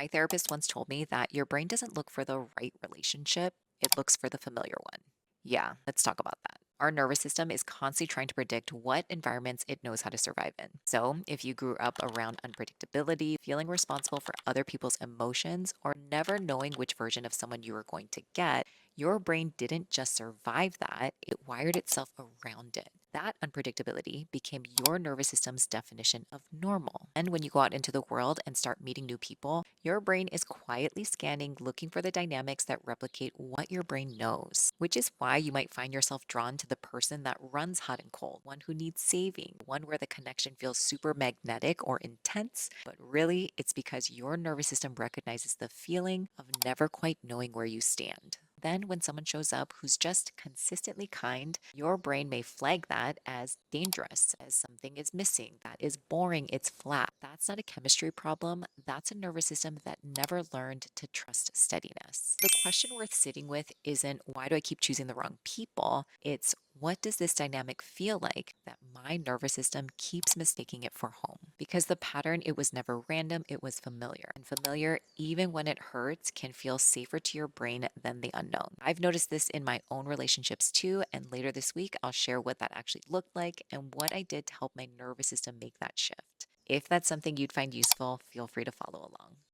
My therapist once told me that your brain doesn't look for the right relationship, it looks for the familiar one. Yeah, let's talk about that. Our nervous system is constantly trying to predict what environments it knows how to survive in. So, if you grew up around unpredictability, feeling responsible for other people's emotions, or never knowing which version of someone you were going to get, your brain didn't just survive that, it wired itself around it. That unpredictability became your nervous system's definition of normal. And when you go out into the world and start meeting new people, your brain is quietly scanning, looking for the dynamics that replicate what your brain knows, which is why you might find yourself drawn to the person that runs hot and cold, one who needs saving, one where the connection feels super magnetic or intense. But really, it's because your nervous system recognizes the feeling of never quite knowing where you stand. Then, when someone shows up who's just consistently kind, your brain may flag that as dangerous, as something is missing, that is boring, it's flat. That's not a chemistry problem. That's a nervous system that never learned to trust steadiness. The question worth sitting with isn't why do I keep choosing the wrong people? It's what does this dynamic feel like that my nervous system keeps mistaking it for home? Because the pattern, it was never random, it was familiar. And familiar, even when it hurts, can feel safer to your brain than the unknown. I've noticed this in my own relationships too. And later this week, I'll share what that actually looked like and what I did to help my nervous system make that shift. If that's something you'd find useful, feel free to follow along.